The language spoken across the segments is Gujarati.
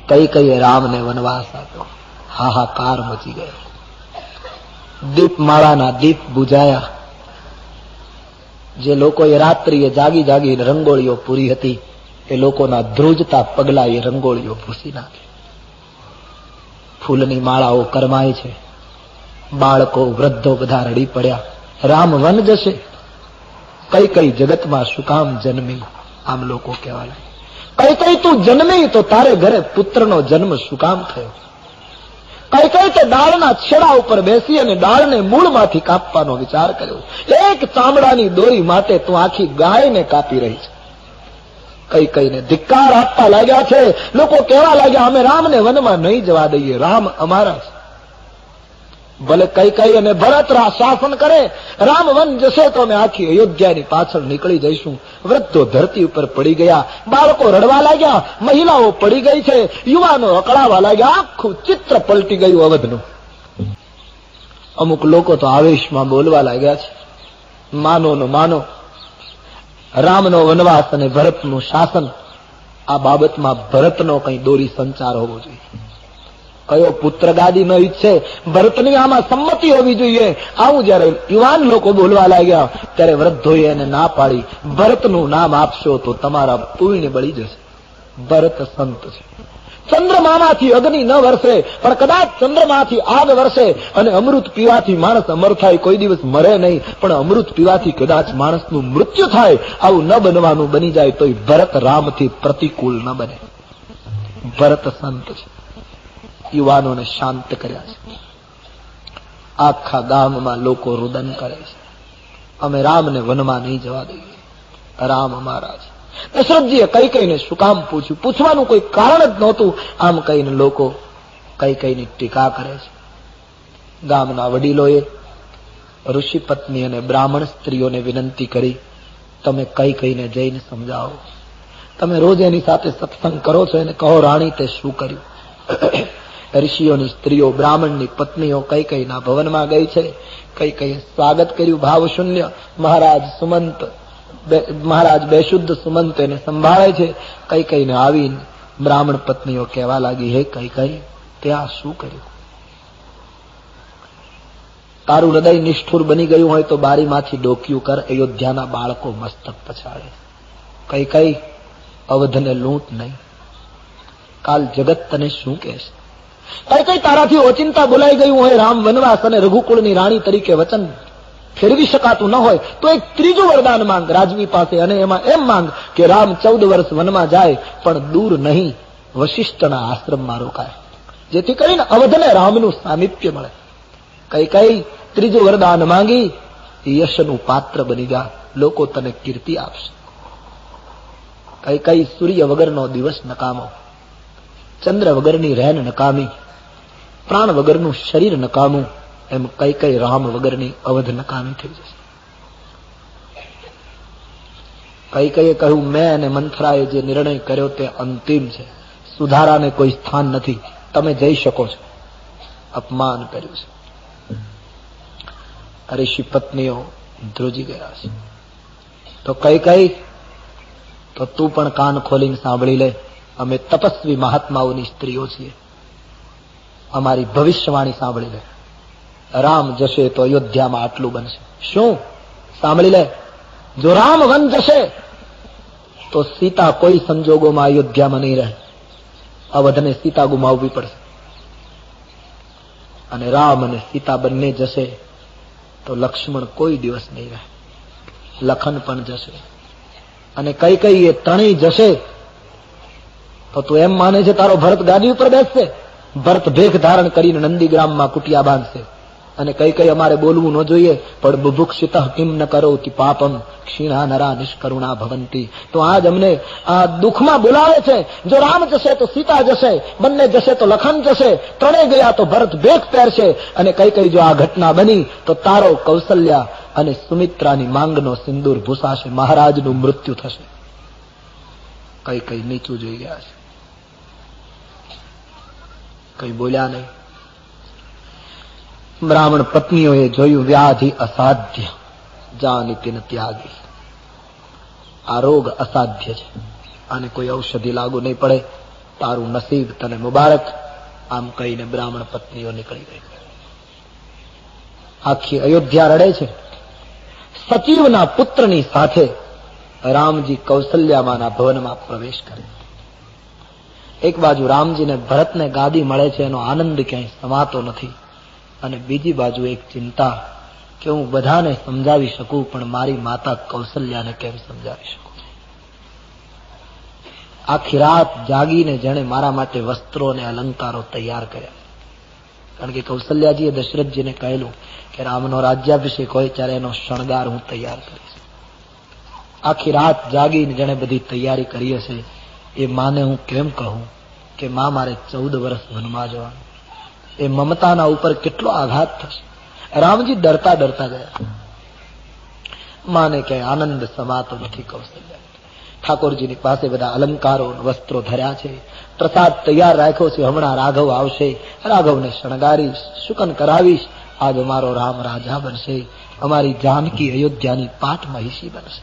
કઈ કઈ રામને વનવાસ આપ્યો. હાહાકાર મચી ગયો. દીપમાળાના દીપ બુજાયા. જે લોકોએ રાત્રિએ જાગી જાગીને રંગોળીઓ પૂરી હતી એ લોકોના ધ્રુજતા પગલા એ રંગોળીઓ ભૂસી નાખી. ફૂલની માળાઓ કરમાય છે. બાળકો વૃદ્ધો બધા રડી પડ્યા. રામ વન જશે. કઈ કઈ જગતમાં શું કામ જન્મી? આમ લોકો કહેવા લાગ્યા. કઈ કઈ તું જન્મી તો તારે ઘરે પુત્રનો જન્મ શું કામ થયો? કઈ કઈ તો ડાળના છેડા ઉપર બેસી અને ડાળને મૂળમાંથી કાપવાનો વિચાર કર્યો. એક ચામડાની દોરી માટે તું આખી ગાયને કાપી રહી છે. કઈ કઈને ધિક્કાર આપવા લાગ્યા છે. લોકો કહેવા લાગ્યા અમે રામને વનમાં નહીં જવા દઈએ, રામ અમારા છે. ભલે કઈ કઈ અને ભરત શાસન કરે, રામ વન જશે તો અમે આખી અયોધ્યાની પાછળ નીકળી જઈશું. વૃદ્ધો ધરતી ઉપર પડી ગયા. બાળકો રડવા લાગ્યા. મહિલાઓ પડી ગઈ છે. યુવાનો અકળાવા લાગ્યા. આખું ચિત્ર પલટી ગયું અવધનું. અમુક લોકો તો આવેશમાં બોલવા લાગ્યા છે, માનો ન માનો, રામનો વનવાસ અને ભરતનું શાસન, આ બાબતમાં ભરતનો કઈ દોરી સંચાર હોવો જોઈએ. કયો પુત્ર ગાદી ન ઈચ્છે? ભરતની આમાં સંમતિ હોવી જોઈએ. આવું જયારે યુવાન લોકો બોલવા લાગ્યા ત્યારે વૃદ્ધોએ એને ના પાડી. ભરતનું નામ આપશો તો તમારા પુણ્ય બળી જશે. ભરત સંત છે. ચંદ્રમામાંથી અગ્નિ ન વરસે પણ કદાચ ચંદ્રમાંથી આગ વરસે અને અમૃત પીવાથી માણસ અમર થાય. કોઈ દિવસ મરે નહીં પણ અમૃત પીવાથી કદાચ માણસનું મૃત્યુ થાય. આવું ન બનવાનું બની જાય તો ભરત રામથી પ્રતિકૂળ ન બને. ભરત સંત છે. યુવાનોને શાંત કર્યા છે. આખા ગામમાં લોકો રુદન કરે છે, અમે રામને વનમાં નહીં જવા દઈએ, રામ અમારા છે. દશરથજીએ કઈ કઈને શું કામ પૂછ્યું? પૂછવાનું કોઈ કારણ જ નહોતું. આમ કહીને લોકો કઈ કઈની ટીકા કરે છે. ગામના વડીલોએ ઋષિ પત્ની અને બ્રાહ્મણ સ્ત્રીઓને વિનંતી કરી, તમે કઈ કઈને જઈને સમજાવો. તમે રોજ એની સાથે સત્સંગ કરો છો, એને કહો રાણી તે શું કર્યું. ઋષિઓની સ્ત્રીઓ, બ્રાહ્મણની પત્નીઓ કઈ કઈના ભવનમાં ગઈ છે. કઈ કઈ સ્વાગત કર્યું ભાવ શૂન્ય. મહારાજ બેશુદ્ધ સુમંત એને સંભાળે છે. કઈ કઈને આવીને બ્રાહ્મણ પત્નીઓ કહેવા લાગી, હે કઈ કઈ ત્યાં શું કર્યું? તારું હૃદય નિષ્ઠુર બની ગયું હોય તો બારીમાંથી ડોક્યું કર. અયોધ્યાના બાળકો મસ્તક પછાડે. કઈ કઈ અવધને લૂંટ નહીં. કાલ જગત તને શું કહેશે? કઈ કઈ તારાથી ઓચિંતા બોલાઈ ગયું હોય રામ વનવાસ અને રઘુકુળની રાણી તરીકે વચન ફેરવી શકાતું ન હોય તો એક ત્રીજું વરદાન માંગ રાજવી પાસે, અને એમાં એમ માંગ કે રામ 14 વર્ષ વનમાં જાય પણ દૂર નહીં, વશિષ્ઠના આશ્રમમાં રોકાય, જેથી કરીને અવધને રામનું સામિપ્ય મળે. કઈ કઈ ત્રીજું વરદાન માંગી, યશનું પાત્ર બની જા, લોકો તને કીર્તિ આપશે. કઈ કઈ સૂર્ય વગરનો દિવસ નકામો, ચંદ્ર વગરની રહેન નકામી, પ્રાણ વગરનું શરીર નકામું, એમ કઈ કઈ રામ વગરની અવધ નકામી થઈ જશે. કઈ કઈએ કહ્યું, મેં અને મંથરાએ જે નિર્ણય કર્યો તે અંતિમ છે, સુધારાને કોઈ સ્થાન નથી, તમે જઈ શકો છો. અપમાન કર્યું છે. ઋષિ પત્નીઓ ધ્રુજી ગયા છે. તો કઈ કઈ તો તું પણ કાન ખોલીને સાંભળી લે, અમે તપસ્વી મહાત્માઓની સ્ત્રીઓ છીએ, અમારી ભવિષ્યવાણી સાંભળી લે. રામ જશે તો અયોધ્યામાં આટલું બનશે. શું? સાંભળી લે, જો રામ વન જશે તો સીતા કોઈ સંજોગોમાં અયોધ્યામાં નહીં રહે, અવધને સીતા ગુમાવવી પડશે. અને રામ અને સીતા બંને જશે તો લક્ષ્મણ કોઈ દિવસ નહીં રહે, લખન પણ જશે. અને કઈ કઈ એ ત્રણેય જશે તો તું એમ માને છે તારો ભરત ગાદી ઉપર બેસશે? ભરત ભેખ ધારણ કરીને નંદીગ્રામમાં કુટિયા બાંધશે. અને કઈ કઈ અમારે બોલવું ન જોઈએ, પણ બુભુક્ષિત કિમ ન કરોતિ પાપમ ક્ષીણા નરા નિષ્કરુણા ભવંતી. તો આજ અમને આ દુઃખમાં બોલાવે છે. જો રામ જશે તો સીતા જશે, બંને જશે તો લખન જશે, ત્રણેય ગયા તો ભરત ભેખ પહેરશે. અને કઈ કઈ જો આ ઘટના બની તો તારો કૌશલ્યા અને સુમિત્રાની માંગનો સિંદૂર ભૂસાશે, મહારાજનું મૃત્યુ થશે. કઈ કઈ નીચું જોઈ ગયા છે, કઈ બોલ્યા નહીં. બ્રાહ્મણ પત્નીઓએ જોયું, વ્યાધિ અસાધ્ય જાનિતિન ત્યાગી. આ રોગ અસાધ્ય છે, આને કોઈ ઔષધિ લાગુ નહીં પડે. તારું નસીબ તને મુબારક. આમ કહીને બ્રાહ્મણ પત્નીઓ નીકળી ગઈ. આખી અયોધ્યા રડે છે. સચિવના પુત્રની સાથે રામજી કૌશલ્યામાના ભવનમાં પ્રવેશ કરે. એક બાજુ રામજીને ભરતને ગાદી મળે છે, એનો આનંદ ક્યાંય સમાતો નથી, અને બીજી બાજુ એક ચિંતા કે હું બધાને સમજાવી શકું પણ મારી માતા કૌશલ્યાને કેમ સમજાવી શકું. આખી રાત જાગીને જેણે મારા માટે વસ્ત્રો અને અલંકારો તૈયાર કર્યા. કારણ કે કૌશલ્યાજીએ દશરથજીને કહેલું કે રામનો રાજ્યાભિષેક હોય ત્યારે એનો શણગાર હું તૈયાર કરીશ. આખી રાત જાગીને જેણે બધી તૈયારી કરી હશે એ માને હું કેમ કહું કે માં મારે 14 વર્ષ વનમાં જવાનું. એ મમતાના ઉપર કેટલો આઘાત થશે. રામજી ડરતા ડરતા ગયા. માને ક્યાંય આનંદ સમાતો નથી. કૌશલ્યા ઠાકોરજીની પાસે બધા અલંકારો વસ્ત્રો ધર્યા છે, પ્રસાદ તૈયાર રાખ્યો છે. હમણાં રાઘવ આવશે, રાઘવને શણગારીશ, શુકન કરાવીશ. આજ અમારો રામ રાજા બનશે, અમારી જાનકી અયોધ્યાની પાટ મહિષી બનશે.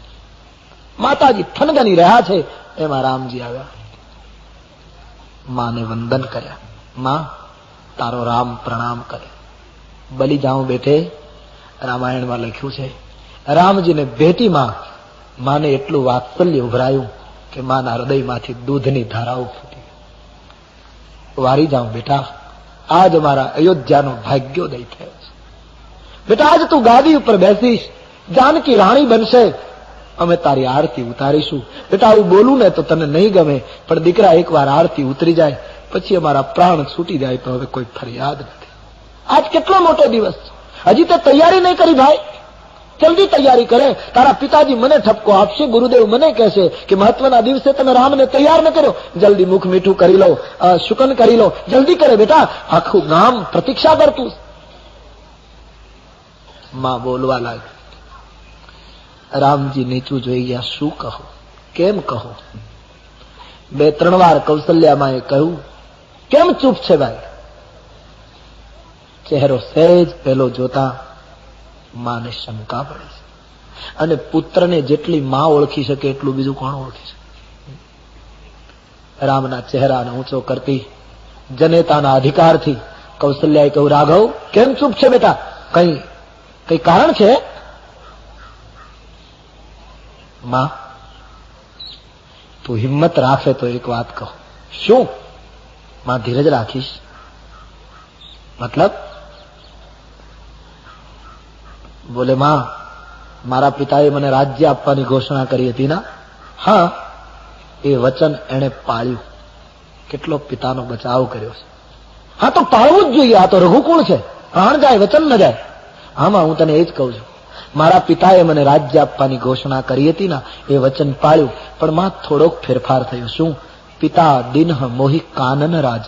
માતાજી થનગની રહ્યા છે, એમાં રામજી આવ્યા. માને વંદન કર્યા. માં, તારો રામ પ્રણામ કરે. બલી જાઉં બેઠે, રામાયણમાં લખ્યું છે. રામજીને ભેટીમાં માને એટલું વાત્સલ્ય ઉભરાયું કે માના હૃદયમાંથી દૂધની ધારાઓ ફૂટી. વારી જાઉં બેટા, આજ અમારા અયોધ્યાનો ભાગ્યોદય થયો છે. બેટા, આજ તું ગાદી ઉપર બેસીશ, જાનકી રાણી બનશે, અમે તારી આરતી ઉતારીશું. બેટા, આવું બોલું ને તો તને નહીં ગમે, પણ દીકરા એકવાર આરતી ઉતરી જાય પછી અમારા પ્રાણ છૂટી જાય તો હવે કોઈ ફરિયાદ નથી. આજ કેટલો મોટો દિવસ છે, હજી તે તૈયારી નહીં કરી ભાઈ. જલ્દી તૈયારી કરે. તારા પિતાજી મને ઠપકો આપશે, ગુરુદેવ મને કહેશે કે મહત્વના દિવસે તમે રામને તૈયાર ન કર્યો. જલ્દી મુખ મીઠું કરી લો, શુકન કરી લો, જલ્દી કરે બેટા, આખું ગામ પ્રતીક્ષા કરતું. માં બોલવા લાગી. રામજી નીચું જોઈ ગયા. શું કહું, કેમ કહું? 2-3 વાર કૌશલ્યામાએ કહ્યું, કેમ ચૂપ છે ભાઈ? ચહેરો સહેજ પેલો જોતા માને શંકા પડે છે. અને પુત્રને જેટલી માં ઓળખી શકે એટલું બીજું કોણ ઓળખી શકે? રામના ચહેરાને ઊંચો કરતી જનેતાના અધિકારથી કૌશલ્યાએ કહ્યું, રાઘવ કેમ ચૂપ છે બેટા? કઈ કારણ છે? માં, તું હિંમત રાખે તો એક વાત કહો. શું? માં ધીરજ રાખીશ. મતલબ? બોલે, માં, મારા પિતાએ મને રાજ્ય આપવાની ઘોષણા કરી હતી ના? હા, એ વચન એને પાળ્યું. કેટલો પિતાનો બચાવ કર્યો છે. હા, તો પાળવું જ જોઈએ. આ તો રઘુકુળ છે, પ્રાણ જાય વચન ન જાય. આમાં હું તને એ જ કહું છું, મારા પિતાએ મને રાજ્ય આપવાની ઘોષણા કરી હતી ના, એ વચન પાળ્યું. પણ માં થોડોક ફેરફાર થયો. શું? પિતા દિનહ મોહી કાનન રાજ.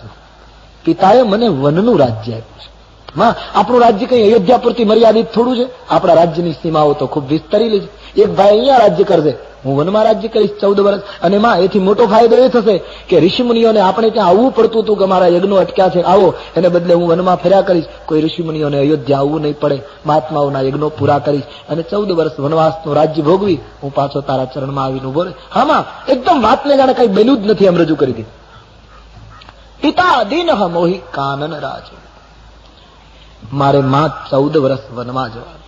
પિતાએ મને વનનું રાજ્ય આપ્યું છે. માં, આપણું રાજ્ય કઈ અયોધ્યા પૂરતી મર્યાદિત થોડું છે? આપણા રાજ્યની સીમાઓ તો ખૂબ વિસ્તરેલી છે. એક ભાઈ અહીંયા રાજ્ય કરશે, હું વનમાં રાજ્ય કરીશ 14 વર્ષ. અને માં, એથી મોટો ફાયદો એ થશે કે ઋષિમુનિઓને આપણે ત્યાં આવવું પડતું હતું કે અમારા યજ્ઞો અટક્યા છે, આવો. એને બદલે હું વનમાં ફર્યા કરીશ. કોઈ ઋષિમુનિઓને અયોધ્યા આવવું નહીં પડે. મહાત્માઓના યજ્ઞો પૂરા કરીશ અને 14 વર્ષ વનવાસનું રાજ્ય ભોગવી હું પાછો તારા ચરણમાં આવીને ઉભો રહે. હા માં, એકદમ વાતને જાણે કઈ બન્યું જ નથી એમ રજૂ કરી દીધી. પિતા દિનહ મોહી કાનન રાજ. મારે માં 14 વર્ષ વનમાં જવાનું.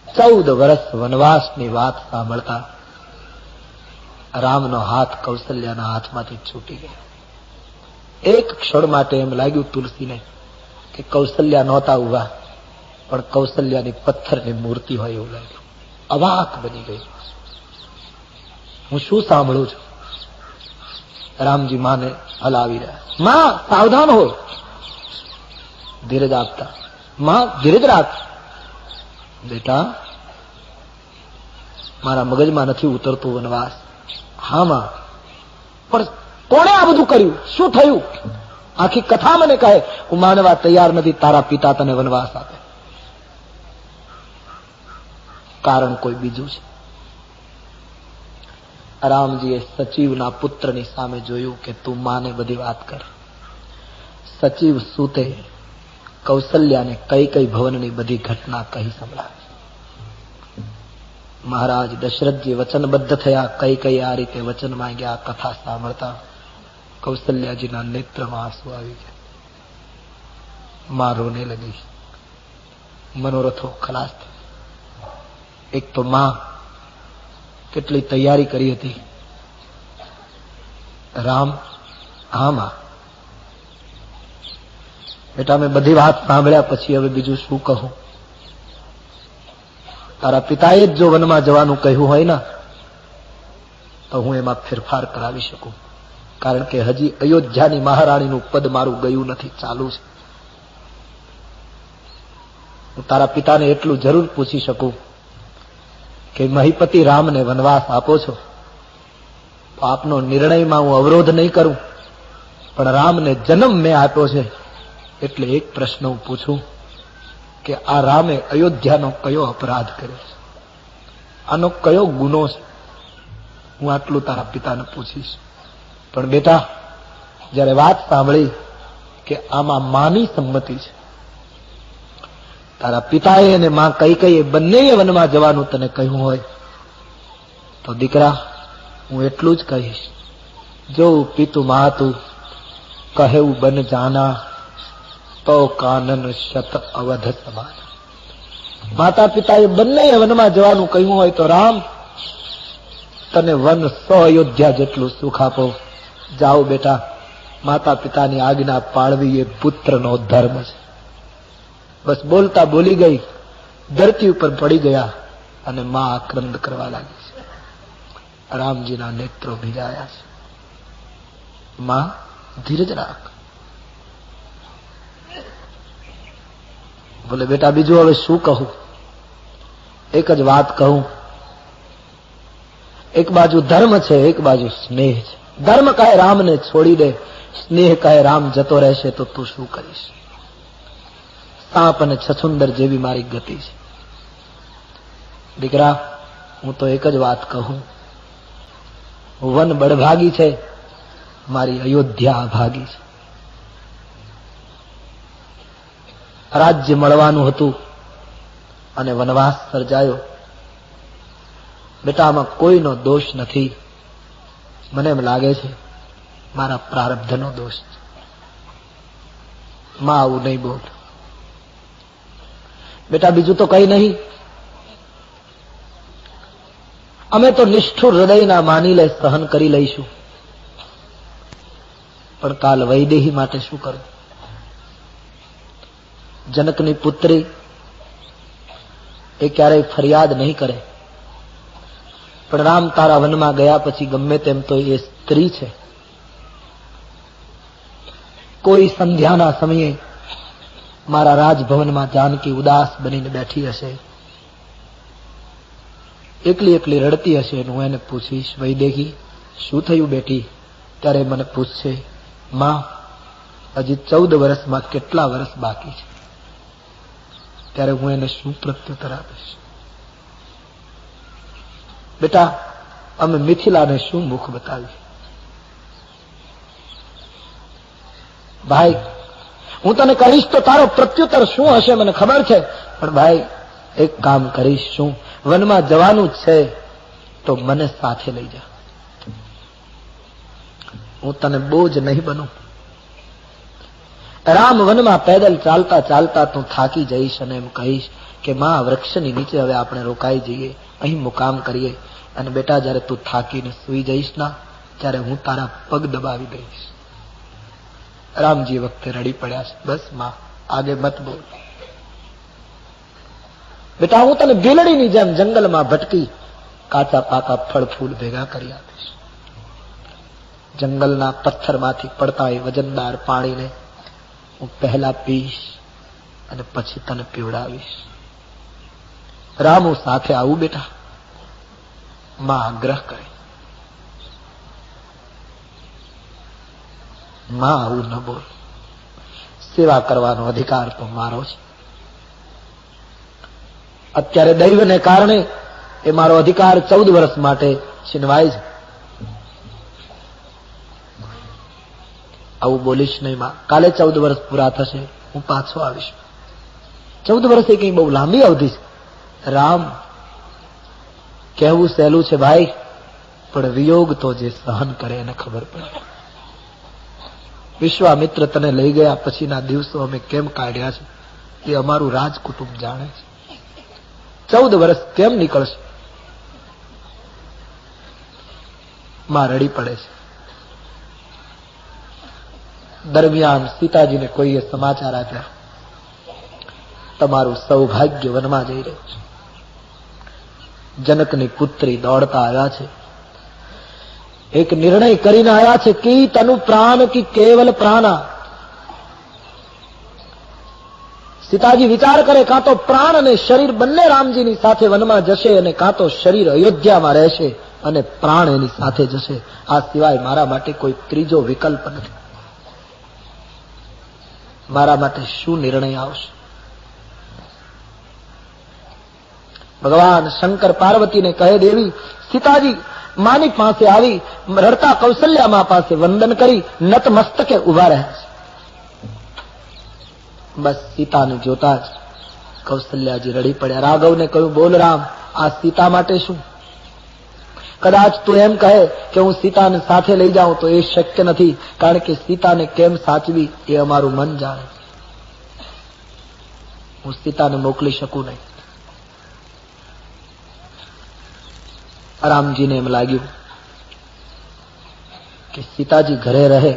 14 વર્ષ વનવાસની વાત સાંભળતા રામનો હાથ કૌશલ્યાના હાથમાંથી છૂટી ગયો. એક ક્ષણ માટે એમ લાગ્યું તુલસીને કે કૌશલ્યા નહોતા ઉભા, પણ કૌશલ્યાની પથ્થરની મૂર્તિ હોય એવું લાગ્યું. અવાક બની ગઈ. હું શું સાંભળું છું? રામજી માને હલાવી રહ્યા. માં, સાવધાન હો. ધીરજ આપતા, માં ધીરજ રાખ. બેટા, મારા મગજમાં નથી ઉતરતું વનવાસ. હા માં, પણ કોણે આ બધું કર્યું? શું થયું? આખી કથા મને કહે. હું માનવા તૈયાર નથી. તારા પિતા તને વનવાસ આપે, કારણ કોઈ બીજું છે. રામજીએ સચિવના પુત્રની સામે જોયું કે તું માને બધી વાત કર. સચિવ સૂતે કૌશલ્યાને કઈ ભવનની બધી ઘટના કહી સંભળાવી. મહારાજ દશરથજી વચનબદ્ધ થયા. કઈ આ રીતે વચન માંગ્યા. કથા સાંભળતા કૌશલ્યાજીના નેત્રમાં આંસુ આવી ગયા. માં રોને લગી. મનોરથો ખલાસ થઈ. એક તો માં કેટલી તૈયારી કરી હતી. રામ, હા માં, બેટા મેં બધી વાત સાંભળ્યા પછી હવે બીજું શું કહું? તારા પિતાએ જ જો વનમાં જવાનું કહ્યું હોય ને તો હું એમાં ફેરફાર કરાવી શકું, કારણ કે હજી અયોધ્યાની મહારાણીનું પદ મારું ગયું નથી, ચાલુ છે. હું તારા પિતાને એટલું જરૂર પૂછી શકું કે મહીપતિ રામને વનવાસ આપો છો તો આપનો નિર્ણયમાં હું અવરોધ નહીં કરું, પણ રામને જન્મ મેં આપ્યો છે એટલે એક પ્રશ્ન હું પૂછું કે આ રામે અયોધ્યાનો કયો અપરાધ કર્યો છે, આનો કયો ગુનો છે? હું આટલું તારા પિતાને પૂછીશ. પણ બેટા, જયારે વાત સાંભળી કે આમાં માની સંમતિ છે, તારા પિતાએ અને માં કઈ બંને વનમાં જવાનું તને કહ્યું હોય તો દીકરા હું એટલું જ કહીશ, જો પિતુ માતું કહેવું બન જાના તો કાનન શત અવધ સમાન. માતા પિતાએ બંને વનમાં જવાનું કહ્યું હોય તો રામ તને વન 100 અયોધ્યા જેટલું સુખ આપો. જાઓ બેટા, માતા પિતાની આજ્ઞા પાળવી એ પુત્રનો ધર્મ છે. બસ બોલતા બોલી ગઈ, ધરતી ઉપર પડી ગયા અને માં આક્રંદ કરવા લાગી છે. રામજીના નેત્રો ભીજાયા છે. માં ધીરજ રાખ. બોલે બેટા બીજું હવે શું કહું? એક જ વાત કહું, એક બાજુ ધર્મ છે, એક બાજુ સ્નેહ છે. ધર્મ કહે રામને છોડી દે, સ્નેહ કહે રામ જતો રહેશે તો તું શું કરીશ? સાપ અને છછુંદર જેવી મારી ગતિ છે. દીકરા હું તો એક જ વાત કહું, વન બળભાગી છે, મારી અયોધ્યા ભાગી છે. રાજ્ય મળવાનું હતું અને વનવાસ સર્જાયો. બેટા આમાં કોઈનો દોષ નથી. મને એમ લાગે છે મારા પ્રારબ્ધનો દોષ છે. માં આવું નહીં બોલ. બેટા બીજું તો કઈ નહીં, અમે તો નિષ્ઠુર હૃદયના માની લે, સહન કરી લઈશું. પણ કાલ વૈદેહી માટે શું કરું? જનકની પુત્રી એ ક્યારેય ફરિયાદ નહીં કરે, પણ રામ તારા વનમાં ગયા પછી ગમે તેમ તો એ સ્ત્રી છે. કોઈ સંધ્યાના સમયે મારા રાજભવનમાં જાનકી ઉદાસ બનીને બેઠી હશે, એકલી એકલી રડતી હશે, હું એને પૂછીશ વૈદેહી શું થયું બેટી? ત્યારે મને પૂછશે માં હજી 14 વર્ષમાં કેટલા વર્ષ બાકી છે? ત્યારે હું એને શું પ્રત્યુત્તર આપીશ? બેટા અમે મિથિલાને શું મુખ બતાવીએ? ભાઈ હું તને કહીશ તો તારો પ્રત્યુત્તર શું હશે મને ખબર છે, પણ ભાઈ એક કામ કરીશ, શું વનમાં જવાનું છે તો મને સાથે લઈ જા. હું તને બોજ નહીં બનું. રામ વનમાં પેદલ ચાલતા ચાલતા તું થાકી જઈશ અને એમ કહીશ કે માં વૃક્ષની નીચે હવે આપણે રોકાઈ જઈએ, અહીં મુકામ કરીએ, અને બેટા જયારે તું થાકીને સુઈ જઈશ ના ત્યારે હું તારા પગ દબાવી દઈશ. રામજી વખતે રડી પડ્યા છે. બસ માં આગે મત બોલ. બેટા હું તને બિલડીની જેમ જંગલમાં ભટકી કાચા પાકા ફળ ફૂલ ભેગા કરી આપીશ. જંગલના પથ્થરમાંથી પડતા એ વજનદાર પાણીને હું પહેલા પીશ અને પછી તને પીવડાવીશ. રામ હું સાથે આવું બેટા? માં આગ્રહ કરે. માં આવું ન બોલ. સેવા કરવાનો અધિકાર તો મારો છે. અત્યારે દૈવને કારણે એ મારો અધિકાર 14 વર્ષ માટે છીનવાય છે. આવું બોલીશ નહીં માં. કાલે 14 વર્ષ પૂરા થશે, હું પાછો આવીશ. 14 વર્ષ એ કઈ બહુ લાંબી અવધિ છે. રામ કહેવું સહેલું છે ભાઈ, પણ વિયોગ તો જે સહન કરે એને ખબર પડે. વિશ્વામિત્ર તને લઈ ગયા પછીના દિવસો અમે કેમ કાઢ્યા છે એ અમારું રાજકુટુંબ જાણે છે. 14 વર્ષ કેમ નીકળશે? માં રડી પડે છે. દરમિયાન સીતાજીને કોઈએ સમાચાર આપ્યા, તમારું સૌભાગ્ય વનમાં જઈ રહ્યું છે. જનકની પુત્રી દોડતા આવ્યા છે. એક નિર્ણય કરીને આવ્યા છે કે તનુ પ્રાણ કી કેવલ પ્રાણા. સીતાજી વિચાર કરે, કાં તો પ્રાણ અને શરીર બંને રામજીની સાથે વનમાં જશે અને કાં તો શરીર અયોધ્યામાં રહેશે અને પ્રાણ એની સાથે જશે. આ સિવાય મારા માટે કોઈ ત્રીજો વિકલ્પ નથી. મારા માટે શું નિર્ણય આવશે? ભગવાન શંકર પાર્વતીને કહે, દેવી સીતાજી માની પાસે આવી રડતા કૌશલ્યા મા પાસે વંદન કરી નતમસ્તકે ઉભા રહ્યા છે. બસ સીતાને જોતા જ કૌશલ્યાજી રડી પડ્યા. રાઘવને કહ્યું, બોલ રામ, આ સીતા માટે શું? કદાચ તું એમ કહે કે હું સીતાને સાથે લઈ જાઉં તો એ શક્ય નથી, કારણ કે સીતાને કેમ સાચવી એ અમારું મન જાણે. હું સીતાને મોકલી શકું નહીં. રામજીને એમ લાગ્યું કે સીતાજી ઘરે રહે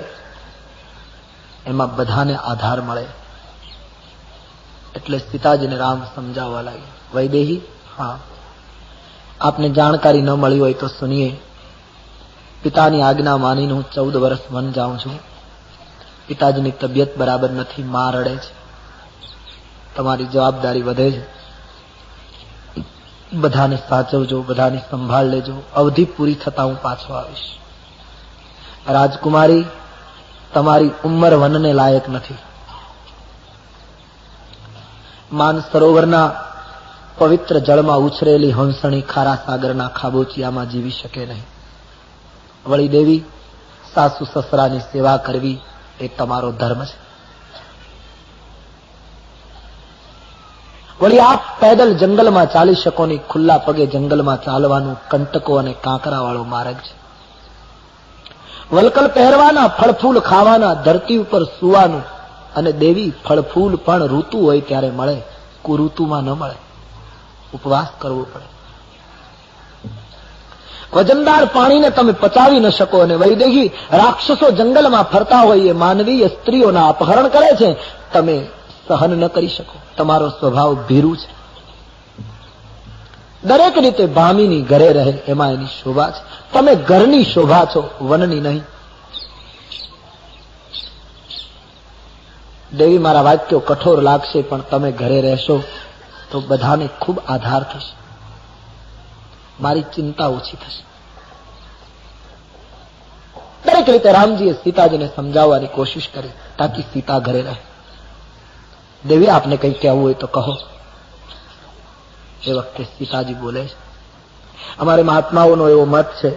એમાં બધાને આધાર મળે, એટલે સીતાજીને રામ સમજાવવા લાગ્યા. વૈદેહી, હા, આપને જાણકારી ન મળી હોય તો સુનિએ. પિતાની આજ્ઞા માનીને હું 14 વર્ષ વન જાઉં છું. પિતાજીની તબિયત બરાબર નથી, માં રડે છે. તમારી જવાબદારી વધે છે. બધાને સાચવજો, બધાની સંભાળ લેજો. અવધિ પૂરી થતા હું પાછો આવીશ. રાજકુમારી, તમારી ઉંમર વનને લાયક નથી. માન સરોવરના પવિત્ર જળમાં ઉછરેલી હંસણી ખારા સાગરના ખાબોચિયામાં જીવી શકે નહીં. વળી દેવી, સાસુ સસરાની સેવા કરવી એ તમારો ધર્મ છે. વળી આપ પેદલ જંગલમાં ચાલી શકો નહીં. ખુલ્લા પગે જંગલમાં ચાલવાનું કંટકો અને કાંકરા વાળો માર્ગ છે. વલકલ પહેરવાના, ફળફૂલ ખાવાના, ધરતી ઉપર સુવાનું. અને દેવી, ફળફૂલ પણ ઋતુ હોય ત્યારે મળે, કુઋતુમાં ન મળે. ઉપવાસ કરવો પડે. વજનદાર પાણીને તમે પચાવી ન શકો. અને વૈદેહી, રાક્ષસો જંગલમાં ફરતા હોય એ માનવીય સ્ત્રીઓના અપહરણ કરે છે, તમે સહન ન કરી શકો. તમારો સ્વભાવ ભીરું છે. દરેક રીતે ભામીની ઘરે રહે એમાં એની શોભા છે. તમે ઘરની શોભા છો, વનની નહીં. દેવી, મારા વાક્યો કઠોર લાગશે, પણ તમે ઘરે રહેશો તો બધાને ખૂબ આધાર થશે. મારી ચિંતા ઓછી થશે. દરેક રીતે રામજીએ સીતાજીને સમજાવવાની કોશિશ કરી તાકી સીતા ઘરે રહે. દેવી, આપને કંઈ કહેવું હોય તો કહો. એ વખતે સીતાજી બોલે છે, અમારે મહાત્માઓનો એવો મત છે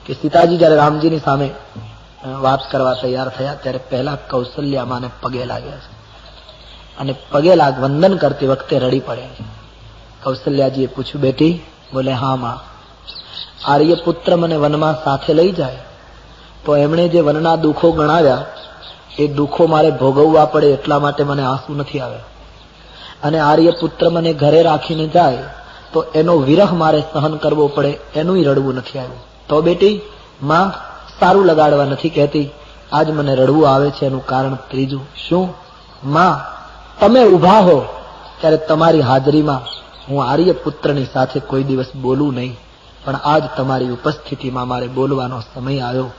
કે સીતાજી જયારે રામજીની સામે વાત કરવા તૈયાર થયા ત્યારે પહેલા કૌશલ્યા માને પગે લાગ્યા છે. અને પગે વંદન કરતી વખતે રડી પડ્યા છે. કૌશલ્યાજીએ પૂછ્યું, બેટી? બોલે, હા માં. આર્યપુત્ર મને વનમાં સાથે લઈ જાય તો એમણે જે વનના દુઃખો ગણાવ્યા એ દુઃખો મારે ભોગવવા પડે એટલા માટે મને આંસુ નથી આવ્યા. અને આર્યપુત્ર મને ઘરે રાખીને જાય તો એનો વિરહ મારે સહન કરવો પડે એનુંય રડવું નથી આવ્યું. તો બેટી, માં સારું લગાડવા નથી કહેતી, આજ મને રડવું આવે છે એનું કારણ ત્રીજું. શું? માં, તમે ઉભા હો ત્યારે તમારી હાજરીમાં હું આર્યપુત્રની સાથે કોઈ દિવસ બોલું નહીં, પણ આજ તમારી ઉપસ્થિતિમાં મારે બોલવાનો સમય આવ્યો.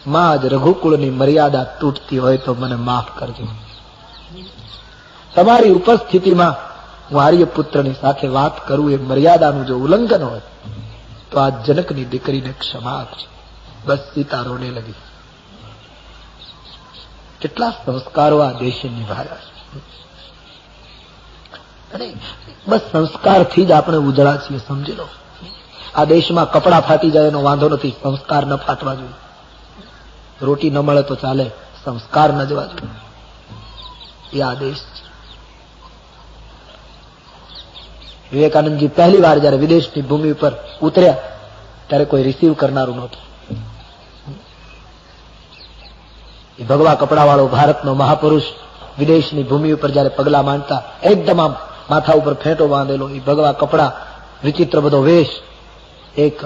માં, આજ રઘુકુળની મર્યાદા તૂટતી હોય તો મને માફ કરજો. તમારી ઉપસ્થિતિમાં હું આર્યપુત્રની સાથે વાત કરું એ મર્યાદાનું જો ઉલ્લંઘન હોય તો આ જનકની દીકરીને ક્ષમા આપજો. બસ સીતા રોને લગી. કેટલા સંસ્કારો આ દેશે નિભાયા છે. અને બસ સંસ્કારથી જ આપણે ઉજળા છીએ, સમજી લો. આ દેશમાં કપડા ફાટી જાય એનો વાંધો નથી, સંસ્કાર ન ફાટવા જોઈએ. રોટી ન મળે તો ચાલે, સંસ્કાર ન જવા જોઈએ. એ આ દેશ છે. વિવેકાનંદજી પહેલી વાર જયારે વિદેશની ભૂમિ ઉપર ઉતર્યા ત્યારે કોઈ રિસીવ કરનારું નહોતું. એ ભગવા કપડાવાળો ભારતનો મહાપુરુષ વિદેશની ભૂમિ ઉપર જયારે પગલા માંડતા, એકદમ આમ માથા ઉપર ફેંટો બાંધેલો, એ ભગવા કપડા, વિચિત્ર બધો વેશ. એક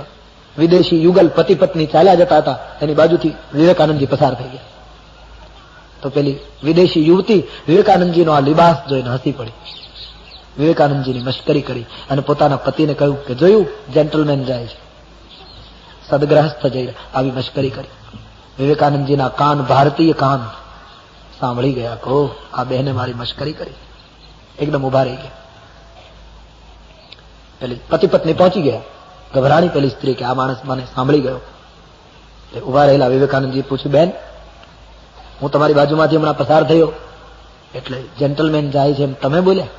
વિદેશી યુગલ પતિ પત્ની ચાલ્યા જતા હતા, એની બાજુથી વિવેકાનંદજી પસાર થઈ ગયા. તો પેલી વિદેશી યુવતી વિવેકાનંદજીનો આ લિબાસ જોઈને હસી પડી, વિવેકાનંદજીની મશ્કરી કરી અને પોતાના પતિને કહ્યું કે જોયું, જેન્ટલમેન જાય છે, સદગ્રહસ્થ જઈ આવી મશ્કરી કરી. વિવેકાનંદજીના કાન, ભારતીય કાન સાંભળી ગયા કે ઓહ, આ બહેને મારી મશ્કરી કરી. એકદમ ઉભા રહી ગયા. પેલી પતિ પત્ની પહોંચી ગયા. ગભરાણી પેલી સ્ત્રી કે આ માણસ મને સાંભળી ગયો. ઉભા રહેલા વિવેકાનંદજી પૂછ્યું, બેન, હું તમારી બાજુમાંથી હમણાં પસાર થયો એટલે જેન્ટલમેન જાય છે એમ તમે બોલ્યા?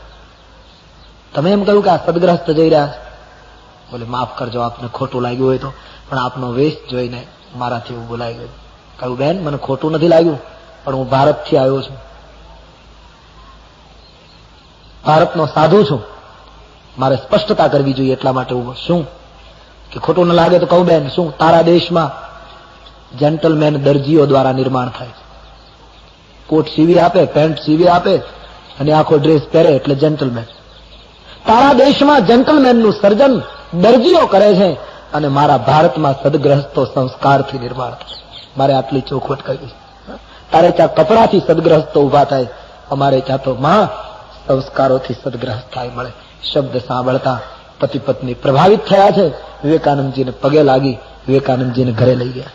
તમે એમ કહ્યું કે આ સદગ્રસ્ત જઈ રહ્યા છે? બોલે, માફ કરજો, આપને ખોટું લાગ્યું હોય તો, પણ આપનો વેશ જોઈને મારાથી એવું બોલાઈ ગયું. કહ્યું, બેન, મને ખોટું નથી લાગ્યું, પણ હું ભારતથી આવ્યો છું, ભારતનો સાધુ છું, મારે સ્પષ્ટતા કરવી જોઈએ, એટલા માટે હું શું કે ખોટું ન લાગે તો કહું, બેન, શું તારા દેશમાં જેન્ટલમેન દરજીઓ દ્વારા નિર્માણ થાય છે? કોટ સીવી આપે, પેન્ટ સીવી આપે અને આખો ડ્રેસ પહેરે એટલે જેન્ટલમેન. તારા દેશમાં જેન્ટલમેનનું સર્જન દરજીઓ કરે છે અને મારા ભારતમાં સદગ્રહસ્તો સંસ્કારથી નિર્માણ થાય. મારે આટલી ચોખવટ કરવી. તારે ત્યાં કપડાથી સદગ્રહસ્તો ઉભા થાય, અમારે ત્યાં તો માં સંસ્કારોથી સદગ્રહસ્ત થાય મળે. શબ્દ સાંભળતા પતિ પત્ની પ્રભાવિત થયા છે. વિવેકાનંદજીને પગે લાગી, વિવેકાનંદજીને ઘરે લઈ ગયા.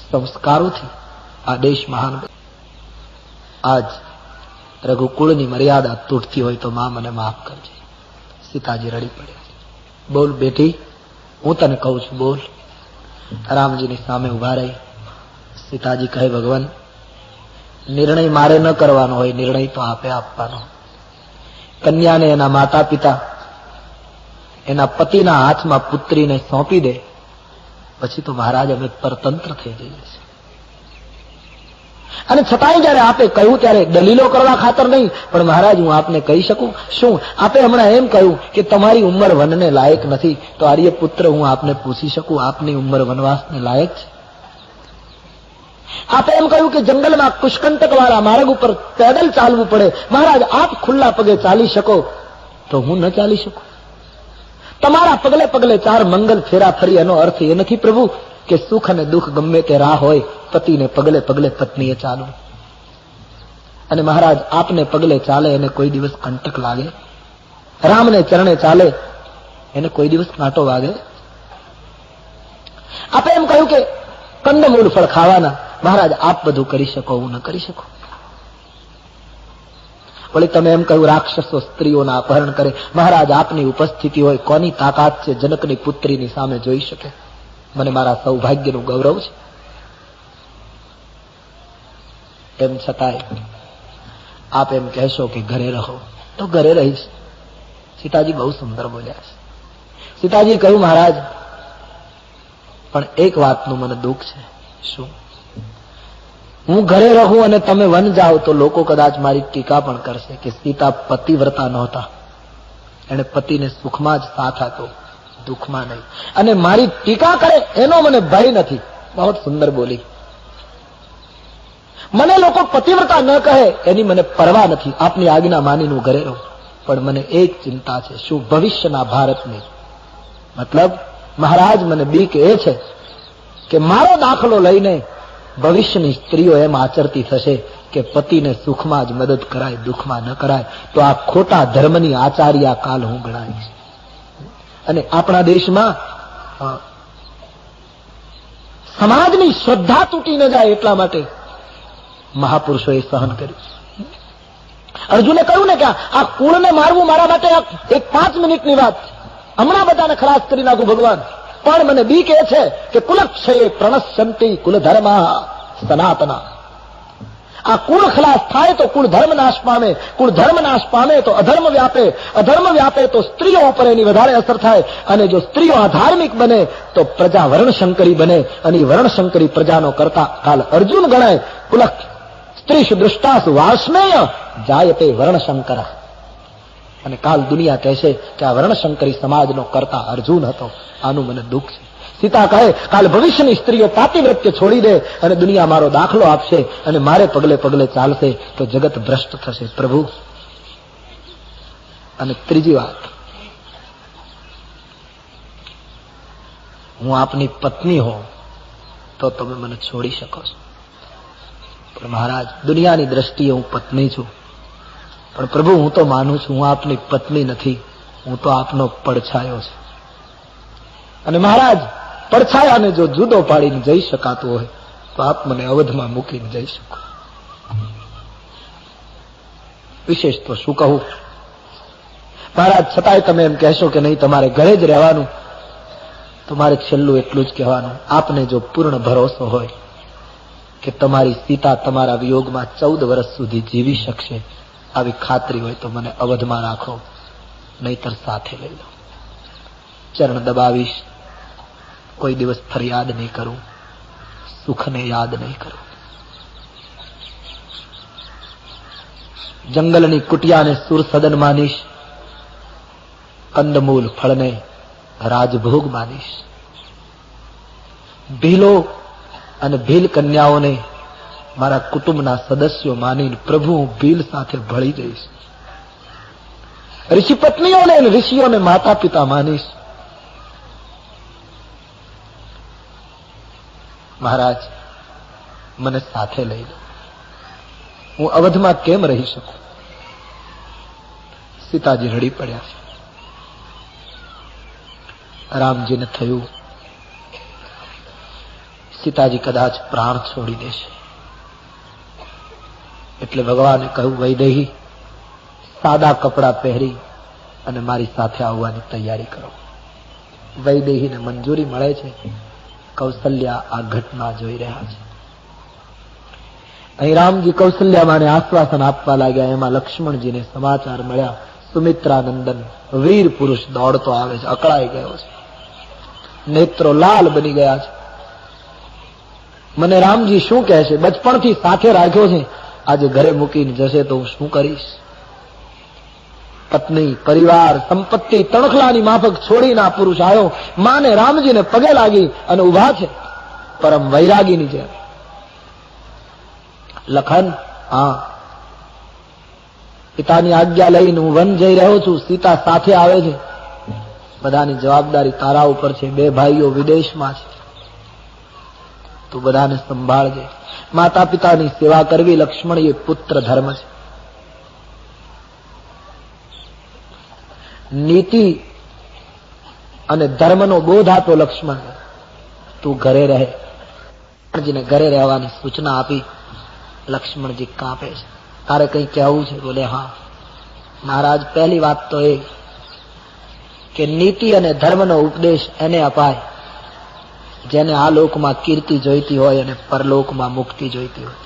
સંસ્કારોથી આ દેશ મહાન. આજ રઘુકુળની મર્યાદા તૂટતી હોય તો માં મને માફ કરજે. સીતાજી રડી પડ્યા. બોલ બેટી, હું તને કહું છું, બોલ. રામજીની સામે ઉભા રહી સીતાજી કહે, ભગવાન, નિર્ણય મારે ન કરવાનો હોય, નિર્ણય તો આપે આપવાનો. કન્યાને એના માતા પિતા એના પતિના હાથમાં પુત્રીને સોંપી દે, પછી તો મહારાજ અમે પરતંત્ર થઈ જઈએ છીએ. અને છતાંય જયારે આપે કહ્યું ત્યારે દલીલો કરવા ખાતર નહીં, પણ મહારાજ હું આપને કહી શકું શું? આપે હમણાં એમ કહ્યું કે તમારી ઉંમર વનને લાયક નથી, તો આર્યપુત્ર હું આપને પૂછી શકું, આપની ઉંમર વનવાસને લાયક છે? આપે એમ કહ્યું કે જંગલમાં કુશકંટક વાળા માર્ગ ઉપર પેદલ ચાલવું પડે, મહારાજ આપ ખુલ્લા પગે ચાલી શકો તો હું ન ચાલી શકું? તમારા પગલે પગલે 4 મંગલ ફેરા ફરી, એનો અર્થ એ નથી પ્રભુ કે સુખ અને દુઃખ ગમે તે રાહ હોય, પતિને પગલે પગલે પત્નીએ ચાલવું. અને મહારાજ આપને પગલે ચાલે એને કોઈ દિવસ કંટક લાગે? રામને ચરણે ચાલે એને કોઈ દિવસ કાંટો વાગે? આપે એમ કહ્યું કે કંદમૂળ ફળ ખાવાના, મહારાજ આપ બધું કરી શકો, હું ન કરી શકું? વળી તમે એમ કહ્યું રાક્ષસો સ્ત્રીઓના અપહરણ કરે, મહારાજ આપની ઉપસ્થિતિ હોય, કોની તાકાત છે જનકની પુત્રીની સામે જોઈ શકે? મને મારા સૌભાગ્યનું ગૌરવ છે. એમ છતાંય આપ એમ કહેશો કે ઘરે રહો, તો ઘરે રહીશ. સીતાજી બહુ સુંદર બોલ્યા છે. સીતાજી કહ્યું, મહારાજ, પણ એક વાતનું મને દુઃખ છે. શું? હું ઘરે રહું અને તમે વન જાઓ તો લોકો કદાચ મારી ટીકા પણ કરશે કે સીતા પતિવ્રતા નહોતા, એને પતિને સુખમાં જ સાથ આપ્યો, દુઃખમાં નહીં. અને મારી ટીકા કરે એનો મને ભય નથી. બહુ સુંદર બોલી. મને લોકો પતિવ્રતા ન કહે એની મને પરવા નથી, આપની આજ્ઞા માનીને હું ઘરે રહું. પણ મને એક ચિંતા છે. શું? ભવિષ્યના ભારતની. મતલબ મહારાજ મને બીક એ છે કે મારો દાખલો લઈને ભવિષ્યની સ્ત્રીઓ એમ આચરતી થશે કે પતિને સુખમાં જ મદદ કરાય, દુઃખમાં ન કરાય, તો આ ખોટા ધર્મની આચાર્યા કાલ હું ગણાવીશ. અને આપણા દેશમાં સમાજની શ્રદ્ધા તૂટી ન જાય એટલા માટે મહાપુરુષોએ સહન કર્યું. અર્જુને કહ્યું ને કે આ કુળને મારવું મારા માટે એક 5 મિનિટની વાત, હમણાં બધાને ખલાસ કરી નાખું ભગવાન, પણ મને બીક એ છે કે કુલક્ષયે પ્રણશ્યંતિ કુલધર્મા સનાતના. આ કુળ ખલાસ થાય તો કુળ ધર્મ નાશ પામે, કુળ ધર્મ નાશ પામે તો અધર્મ વ્યાપે, અધર્મ વ્યાપે તો સ્ત્રીઓ ઉપર એની વધારે અસર થાય, અને જો સ્ત્રીઓ અધાર્મિક બને તો પ્રજા વર્ણશંકરી બને, અને વર્ણશંકરી પ્રજાનો કરતા કાલ અર્જુન ગણાય. કુલક સ્ત્રીષુ દૃષ્ટાસુ વાર્ષ્ણેય જાયતે વર્ણશંકર. અને કાલ દુનિયા કહેશે કે આ વર્ણશંકરી સમાજનો કરતા અર્જુન હતો. આનું મને દુઃખ છે. સીતા કહે કાલ ભવિષ્યની સ્ત્રીઓ પાતિવ્રત્ય છોડી દે અને દુનિયા મારો દાખલો આપશે અને મારે પગલે પગલે ચાલશે તો જગત ભ્રષ્ટ થશે પ્રભુ. અને ત્રીજી વાત, હું આપની પત્ની હોઉં તો તમે મને છોડી શકો છો, પણ મહારાજ દુનિયાની દ્રષ્ટિએ હું પત્ની છું, પણ પ્રભુ હું તો માનું છું હું આપની પત્ની નથી, હું તો આપનો પડછાયો છું. અને મહારાજ પડછાયાને જો જુદો પાડીને જઈ શકાતું હોય તો આપ મને અવધમાં મૂકીને જઈ શકો. વિશેષ તો શું કહું મહારાજ, છતાંય તમે એમ કહેશો કે નહીં તમારે ઘરે જ રહેવાનું, તો મારે છેલ્લું એટલું જ કહેવાનું, આપને જો પૂર્ણ ભરોસો હોય કે તમારી સીતા તમારા વિયોગમાં 14 વર્ષ સુધી જીવી શકશે, આવી ખાતરી હોય તો મને અવધમાં રાખો, નહીતર સાથે લઈ લો. ચરણ દબાવીશ, કોઈ દિવસ ફરિયાદ નહીં કરું, સુખને યાદ નહીં કરું. જંગલની કુટિયાને સુરસદન માનીશ, કંદમૂલ ફળને રાજભોગ માનીશ. ભીલો અને ભીલ કન્યાઓને મારા કુટુંબના સદસ્યો માનીને પ્રભુ હું ભીલ સાથે ભળી જઈશ. ઋષિ પત્નીઓને અને ઋષિઓને માતા પિતા માનીશ. મહારાજ મને સાથે લઈ લો, હું અવધમાં કેમ રહી શકું? સીતાજી રડી પડ્યા છે. રામજીને થયું સીતાજી કદાચ પ્રાણ છોડી દેશે, એટલે ભગવાને કહ્યું વૈદેહી સાદા કપડા પહેરી અને મારી સાથે આવવાની તૈયારી કરો. વૈદેહીને મંજૂરી મળે છે. કૌશલ્યા આ ઘટના જોઈ રહ્યા છે. અહીં રામજી કૌશલ્યામાને આશ્વાસન આપવા લાગ્યા, એમાં લક્ષ્મણજીને સમાચાર મળ્યા સુમિત્રાનંદન વીર પુરુષ દોડતો આવે છે, અકળાઈ ગયો છે, નેત્રો લાલ બની ગયા છે. મને રામજી શું કહે છે? બચપણથી સાથે રાખ્યો છે, આજે ઘરે મૂકીને જશે તો હું શું કરીશ? પત્ની, પરિવાર, સંપત્તિ તણખલાની માફક છોડીને આ પુરુષ આવ્યો, માને રામજીને પગે લાગી અને ઉભા છે પરમ વૈરાગીની જેમ. લખન, હા, પિતાની આજ્ઞા લઈને હું વન જઈ રહ્યો છું, સીતા સાથે આવે છે, બધાની જવાબદારી તારા ઉપર છે, 2 ભાઈઓ વિદેશમાં છે, તું બધાને સંભાળજે. માતા પિતાની સેવા કરવી લક્ષ્મણ એ પુત્ર ધર્મ છે. નીતિ અને ધર્મનો બોધ આપો લક્ષ્મણ, તું ઘરે રહે. લક્ષ્મણજીને ઘરે રહેવાની સૂચના આપી. લક્ષ્મણજી કાંપે છે. તારે કંઈ કહેવું છે? બોલે હા મહારાજ, પહેલી વાત તો એ કે નીતિ અને ધર્મનો ઉપદેશ એને અપાય જેને આ લોકમાં કીર્તિ જોઈતી હોય અને પરલોકમાં મુક્તિ જોઈતી હોય.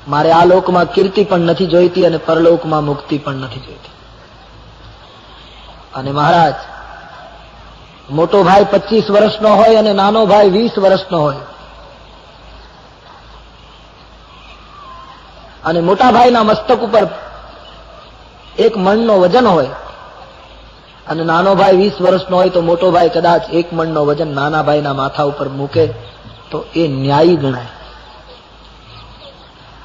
મારે આ લોકમાં કીર્તિ પણ નથી જોઈતી અને પરલોકમાં મુક્તિ પણ નથી જોઈતી. અને મહારાજ, મોટો ભાઈ 25 વર્ષનો હોય અને નાનો ભાઈ 20 વર્ષનો હોય, અને મોટા ભાઈના મસ્તક ઉપર 1 મણનો વજન હોય અને નાનો ભાઈ 20 વર્ષનો હોય, તો મોટો ભાઈ કદાચ 1 મણનો વજન નાના ભાઈના માથા ઉપર મૂકે તો એ ન્યાયી ગણાય.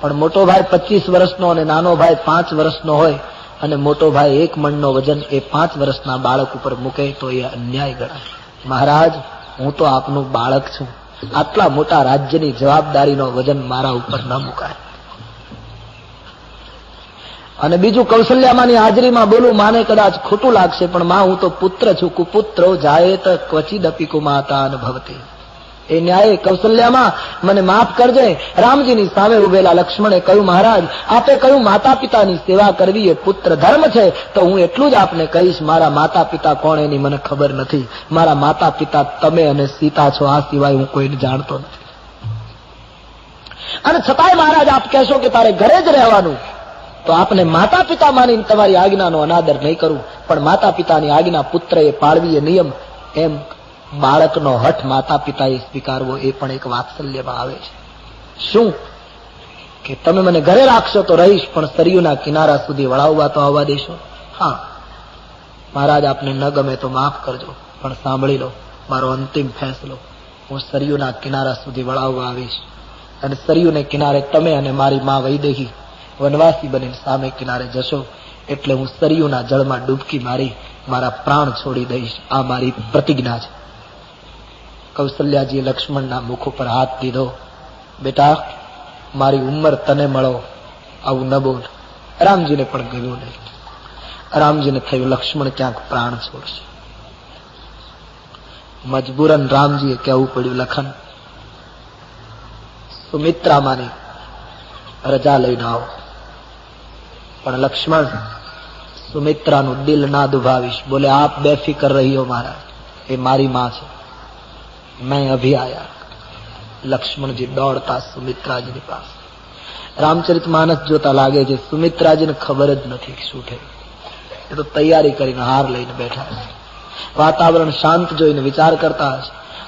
પણ મોટો ભાઈ 25 વર્ષનો અને નાનો ભાઈ 5 વર્ષનો હોય અને મોટો ભાઈ 1 મણનો વજન એ 5 વર્ષના બાળક ઉપર મૂકે તો એ અન્યાય ગણાય. મહારાજ, હું તો આપનું બાળક છું, આટલા મોટા રાજ્યની જવાબદારીનો વજન મારા ઉપર ન મુકાય. અને બીજું, કૌશલ્યામાની હાજરીમાં બોલું, માને કદાચ ખોટું લાગશે, પણ માં હું તો પુત્ર છું, કુપુત્રો જાયેત ક્વચિદપી કુમાતા ન ભવતી. એ ન્યાય કૌશલ્યામાં મને માફ કરજે. રામજીની સામે ઉભેલા લક્ષ્મણે કહ્યું, મહારાજ આપે કહ્યું માતા પિતાની સેવા કરવી એ પુત્ર ધર્મ છે, તો હું એટલું જ આપને કહીશ, મારા માતા પિતા કોણ એની મને ખબર નથી. મારા માતા પિતા તમે અને સીતા છો, આ સિવાય હું કોઈને જાણતો નથી. અને છતાંય મહારાજ આપ કહેશો કે તારે ઘરે જ રહેવાનું, તો આપને માતા પિતા માનીને તમારી આજ્ઞાનો અનાદર નહીં કરું, પણ માતા પિતાની આજ્ઞા પુત્રએ પાળવી એ નિયમ. એમ બાળકનો હઠ માતા પિતાએ સ્વીકારવો એ પણ એક વાત્સલ્યમાં આવે છે. શું કે તમે મને ઘરે રાખશો તો રહીશ, પણ સરયુના કિનારા સુધી વળાવવા તો આવવા દેશો? હા મહારાજ, આપને ન ગમે તો માફ કરજો, પણ સાંભળી લો, મારો અંતિમ ફેંસલો, હું સરયુના કિનારા સુધી વળાવવા આવીશ, અને સરયુને કિનારે તમે અને મારી મા વૈદેહી વનવાસી બનીને સામે કિનારે જશો, એટલે હું સરયુના જળમાં ડૂબકી મારી મારા પ્રાણ છોડી દઈશ. આ મારી પ્રતિજ્ઞા છે. કૌશલ્યાજીએ લક્ષ્મણના મુખ ઉપર હાથ દીધો. બેટા, મારી ઉંમર તને મળો, આવું ન બોલ. રામજીને પણ ગમ્યું નહીં. રામજીને થયું લક્ષ્મણ ક્યાંક પ્રાણ છોડશે. મજબૂરન રામજીએ કહેવું પડ્યું, લખન, સુમિત્રામાની રજા લઈને આવો. પણ લક્ષ્મણ, સુમિત્રાનું દિલ ના દુભાવીશ. બોલે, આપ બેફિકર રહીઓ મહારાજ, એ મારી માં છે, મેં અભી આયા. લક્ષ્મણજી દોડતા સુમિત્રાજીની પાસે. રામચરિત માનસ જોતા લાગે છે સુમિત્રાજીને ખબર જ નથી શું થયું. એ તો તૈયારી કરીને હાર લઈને બેઠા છે. વાતાવરણ શાંત જોઈને વિચાર કરતા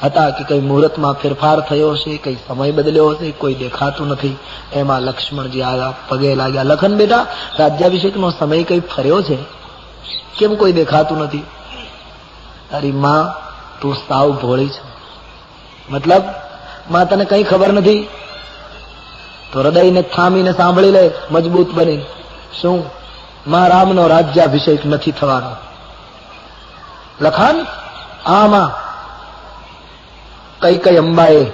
હતા કે કઈ મુહૂર્તમાં ફેરફાર થયો હશે, કઈ સમય બદલ્યો હશે, કોઈ દેખાતું નથી. એમાં લક્ષ્મણજી આવ્યા, પગે લાગ્યા. લખન બેટા, રાજ્યાભિષેકનો સમય કઈ ફર્યો છે, કેમ કોઈ દેખાતું નથી? તારી માં, તું સાવ ભોળી છે. મતલબ, માં તને કઈ ખબર નથી? તો હૃદયને થામીને સાંભળી લે, મજબૂત બની. શું? માં, રામનો રાજ્યાભિષેક નથી થવાનો. લખન, આમાં કઈ કઈ અંબાએ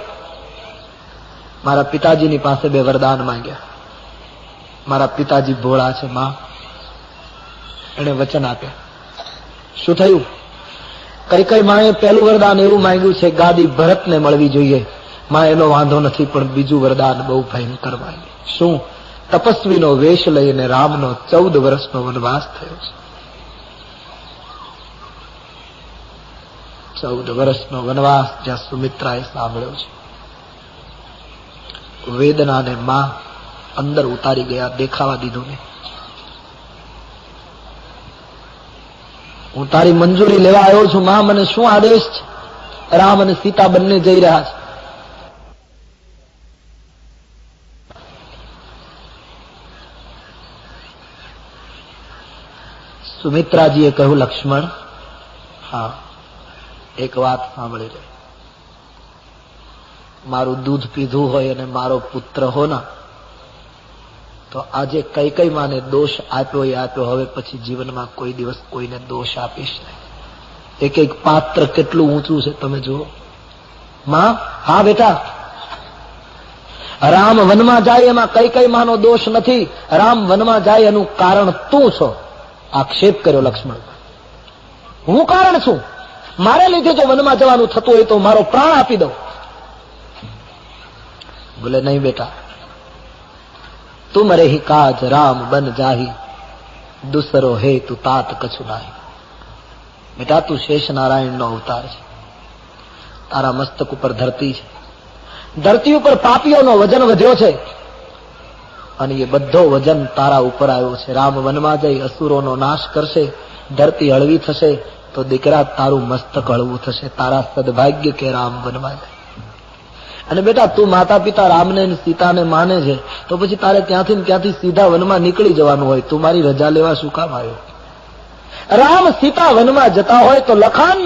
મારા પિતાજીની પાસે 2 વરદાન માંગ્યા. મારા પિતાજી ભોળા છે માં, એને વચન આપ્યા. શું થયું? કઈ કઈ માએ પહેલું વરદાન એવું માંગ્યું છે, ગાદી ભરતને મળવી જોઈએ. માં, એનો વાંધો નથી, પણ બીજું વરદાન બહુ ભયંકર માંગ્યું. શું? તપસ્વીનો વેશ લઈને રામનો 14 વર્ષનો વનવાસ થયો છે. 14 વર્ષનો વનવાસ જ્યાં સુમિત્રાએ સાંભળ્યો છે. વેદનાને માં અંદર ઉતારી ગયા, દેખાવા દીધું ને. હું તારી મંજૂરી લેવા આવ્યો છું માં, મને શું આદેશ છે? રામ અને સીતા બંને જઈ રહ્યા છે. સુમિત્રાજીએ કહ્યું, લક્ષ્મણ, હા, એક વાત સાંભળી લે. મારું દૂધ પીધું હોય અને મારો પુત્ર હો ને, તો આજે કઈ કઈ માને દોષ આપ્યો એ આપ્યો. હવે પછી જીવનમાં કોઈ દિવસ કોઈને દોષ આપીશ નહીં. એક એક પાત્ર કેટલું ઊંચું છે તમે જુઓ. માં, હા બેટા, રામ વનમાં જાય એમાં કઈ કઈ માનો દોષ નથી. રામ વનમાં જાય એનું કારણ તું છો. આક્ષેપ કર્યો લક્ષ્મણ. હું કારણ છું? મારે લીધે જો વનમાં જવાનું થતું હોય તો મારો પ્રાણ આપી દઉં. બોલે, નહીં બેટા, તુમ રહી કાજ રામ બન જાહી, દુસરો હે તું તાત કછુ નાહી. બેટા, તું શેષ નારાયણનો અવતાર છે. તારા મસ્તક ઉપર ધરતી છે. ધરતી ઉપર પાપીઓનો વજન વધ્યો છે, અને એ બધો વજન તારા ઉપર આવ્યો છે. રામ વનમાં જઈ અસુરોનો નાશ કરશે, ધરતી હળવી થશે, તો દીકરા તારું મસ્તક હળવું થશે. તારા સદભાગ્ય કે રામ વનમાં જાય. અને બેટા, તું માતા પિતા રામને અને સીતાને માને છે, તો પછી તારે ત્યાંથી ને ત્યાંથી સીધા વનમાં નીકળી જવાનું હોય. તું મારી રજા લેવા શું કામ આવ્યો? રામ સીતા વનમાં જતા હોય તો લખન,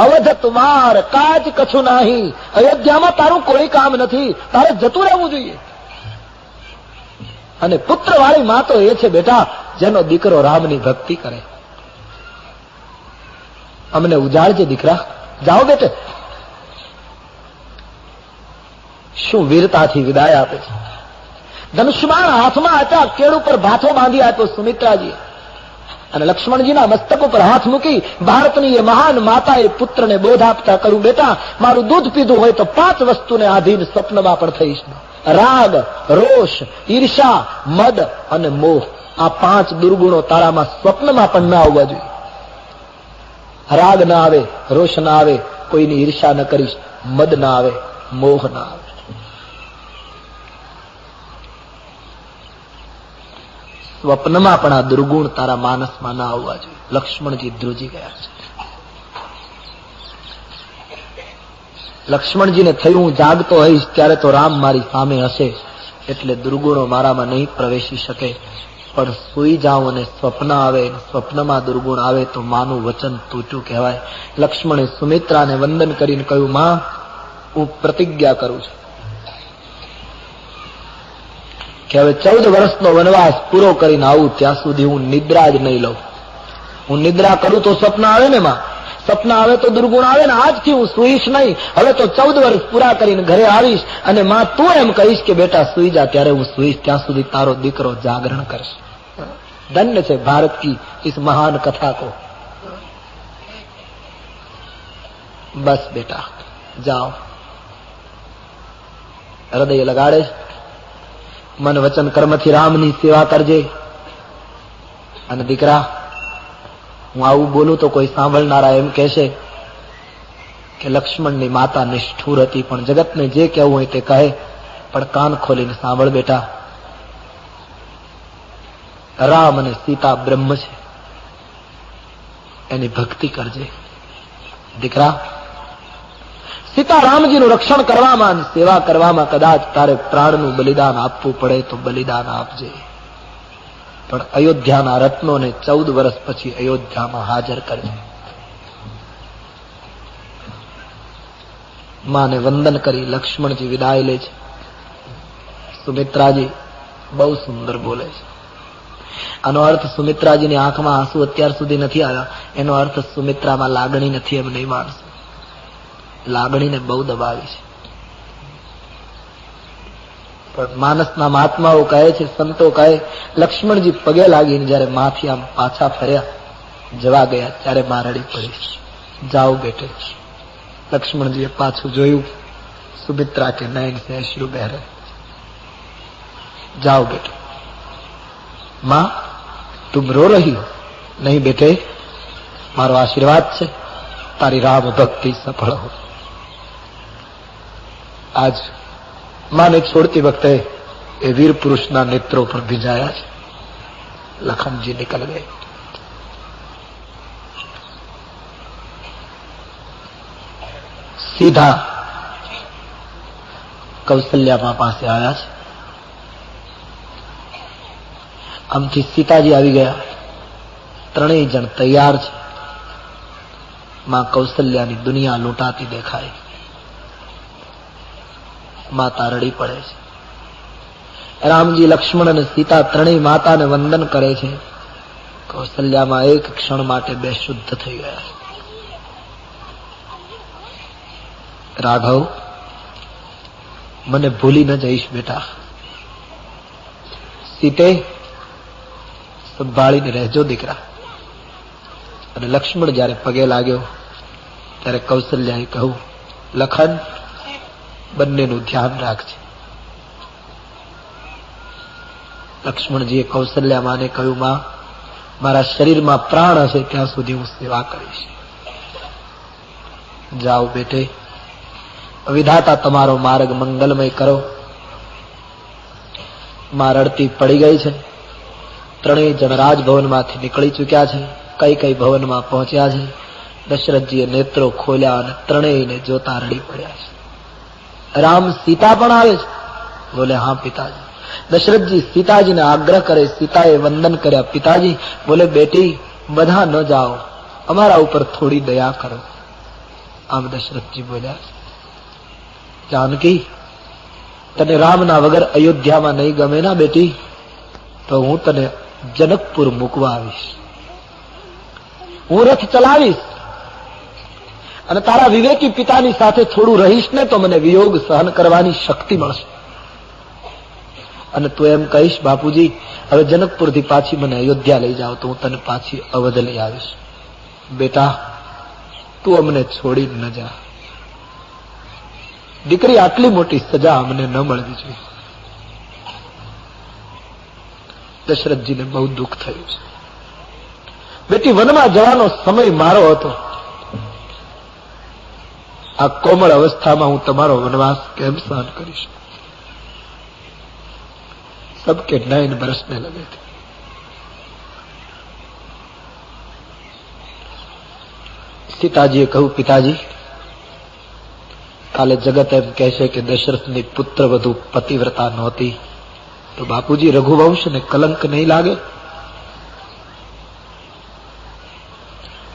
અવધ તુમાર કાજ કછુ નાહી. અયોધ્યામાં તારું કોઈ કામ નથી, તારે જતું રહેવું જોઈએ. અને પુત્ર વાળી માં તો એ છે બેટા, જેનો દીકરો રામની ભક્તિ કરે. અમને ઉજાડજે દીકરા, જાઓ બેટે. શું વીરતાથી વિદાય આપે છે. ધનુષ્યબાણ હાથમાં હતા, કેળ ઉપર ભાથો બાંધી આપ્યો સુમિત્રાજીએ, અને લક્ષ્મણજીના મસ્તક ઉપર હાથ મૂકી ભારતની એ મહાન માતાએ પુત્રને બોધ આપતા કહ્યું, બેટા, મારું દૂધ પીધું હોય તો 5 વસ્તુને આધીન સ્વપ્નમાં પણ થઈશ. રાગ, રોષ, ઈર્ષા, મદ અને મોહ. આ 5 દુર્ગુણો તારામાં સ્વપ્નમાં પણ ના આવવા જોઈએ. રાગ ના આવે, રોષ ના આવે, કોઈની ઈર્ષા ન કરીશ, મદ ના આવે, મોહ ના આવે. સ્વપ્નમાં પણ આ દુર્ગુણ તારા માનસમાં ના આવવા જોઈએ. લક્ષ્મણજી ધ્રુજી ગયા છે. લક્ષ્મણજીને થયું, હું જાગતો હઈશ ત્યારે તો રામ મારી સામે હશે, એટલે દુર્ગુણો મારામાં નહીં પ્રવેશી શકે. પણ સૂઈ જાઓ અને સ્વપ્ન આવે, સ્વપ્નમાં દુર્ગુણ આવે તો માનું વચન તૂટ્યું કહેવાય. લક્ષ્મણે સુમિત્રાને વંદન કરીને કહ્યું, માં, હું પ્રતિજ્ઞા કરું છું કે હવે 14 વર્ષનો વનવાસ પૂરો કરીને આવું ત્યાં સુધી હું નિદ્રા જ નહીં લઉં. હું નિદ્રા કરું તો સ્વપ્ન આવે ને માં, સ્વપ્ન આવે તો દુર્ગુણ આવે ને. આજથી હું સુઈશ નહીં. હવે તો 14 વર્ષ પૂરા કરીને ઘરે આવીશ અને માં તું એમ કહીશ કે બેટા સુઈ જા, ત્યારે હું સુઈશ. ત્યાં સુધી તારો દીકરો જાગરણ કરશે. ધન્ય છે ભારત કી इस महान कथा को. બસ બેટા જાઓ. હૃદય લગાડે, મન વચન કર્મથી રામની સેવા કરજે. અને દીકરા, હું આવું બોલું તો કોઈ સાંભળનારા એમ કહેશે કે લક્ષ્મણની માતા નિષ્ઠુર હતી, પણ જગતને જે કહેવું હોય તે કહે, પણ કાન ખોલીને સાંભળ બેટા. રામ અને સીતા બ્રહ્મ છે, એની ભક્તિ કરજે. દીકરા, સીતા રામજીનું રક્ષણ કરવામાં અને સેવા કરવામાં કદાચ તારે પ્રાણનું બલિદાન આપવું પડે તો બલિદાન આપજે, પણ અયોધ્યાના રત્નોને 14 વર્ષ પછી અયોધ્યામાં હાજર કરજે. માને વંદન કરી લક્ષ્મણજી વિદાય લે છે. સુમિત્રાજી બહુ સુંદર બોલે છે. આનો અર્થ સુમિત્રાજીની આંખમાં આંસુ અત્યાર સુધી નથી આવ્યા. એનો અર્થ સુમિત્રામાં લાગણી નથી એમ નહીં માનશો. લાગણીને બહુ દબાવી છે. પણ માનસના મહાત્માઓ કહે છે, સંતો કહે, લક્ષ્મણજી પગે લાગીને જયારે માથી આમ પાછા ફર્યા, જવા ગયા, ત્યારે માં રડી પડી. જાઓ બેટે. લક્ષ્મણજીએ પાછું જોયું, સુમિત્રા કે નયન સે અશ્રુ બહ રહે. જાઓ બેટે. मां तुम रो रही हो? नहीं बेटे, मारो आशीर्वाद છે, તારી રામ ભક્તિ સફળ હો. આજ માને છોડતી વખતે એ વીર પુરુષના નેત્રો પણ ભીંજાયા છે. લખનજી નિકલ ગए. સીધા કૌશલ્યામાં પાસે આવ્યા છે. આમથી સીતાજી આવી ગયા. ત્રણેય જણ તૈયાર છે. માં કૌશલ્યાની દુનિયા લૂંટાતી દેખાય. માતા રડી પડે છે. રામજી, લક્ષ્મણ અને સીતા ત્રણેય માતાને વંદન કરે છે. કૌશલ્યામાં એક ક્ષણ માટે બેશુદ્ધ થઈ ગયા છે. રાઘવ, મને ભૂલી ન જઈશ બેટા. સીતે, સંભાળીને રહેજો દીકરા. અને લક્ષ્મણ જયારે પગે લાગ્યો ત્યારે કૌશલ્યાએ કહ્યું, લખન, બંનેનું ધ્યાન રાખજે. લક્ષ્મણજીએ કૌશલ્યા માને કહ્યું, માં, મારા શરીરમાં પ્રાણ હશે ત્યાં સુધી હું સેવા કરીશ. જાઓ બેટે. વિધાતા તમારો માર્ગ મંગલમય કરો. માં રડતી પડી ગઈ છે. ત્રણેય જણ રાજભવનમાંથી નીકળી ચૂક્યા છે. કઈ ભવનમાં પહોંચ્યા છે. દશરથજીએ નેત્રો ખોલ્યા અને ત્રણેયને જોતા રડી પડ્યા છે. રામ, સીતા પણ આવે છે? બોલે, હા પિતાજી. દશરથજી સીતાજીને આગ્રહ કરે. સીતાએ વંદન કર્યા. પિતાજી. બોલે, બેટી, બધા ન જાઓ, અમારા ઉપર થોડી દયા કરો. આમ દશરથજી બોલ્યા, જાનકી, તને રામના વગર અયોધ્યામાં નહીં ગમે ના બેટી, તો હું તને જનકપુર મૂકવા આવીશ. હું રથ ચલાવીશ અને તારા વિવેકી પિતાની સાથે થોડું રહીશ ને તો મને વિયોગ સહન કરવાની શક્તિ મળશે. અને તું એમ કહીશ, બાપુજી, હવે જનકપુરથી પાછી મને અયોધ્યા લઈ જાઓ, તો હું તને પાછી અવધ લઈ આવીશ. બેટા, તું અમને છોડી ન જા. દીકરી, આટલી મોટી સજા અમને ન મળવી જોઈએ. દશરથજીને બહુ દુઃખ થયું છે. બેટી, વનમાં જવાનો સમય મારો હતો. આ કોમળ અવસ્થામાં હું તમારો વનવાસ કેમ સહન કરીશ? सबके नयन बरसने लगे थे. સીતાજીએ કહ્યું, પિતાજી, કાલે જગત એમ કહેશે કે દશરથની પુત્ર વધુ પતિવ્રતા નહોતી, તો બાપુજી રઘુવંશ ને કલંક નહીં લાગે?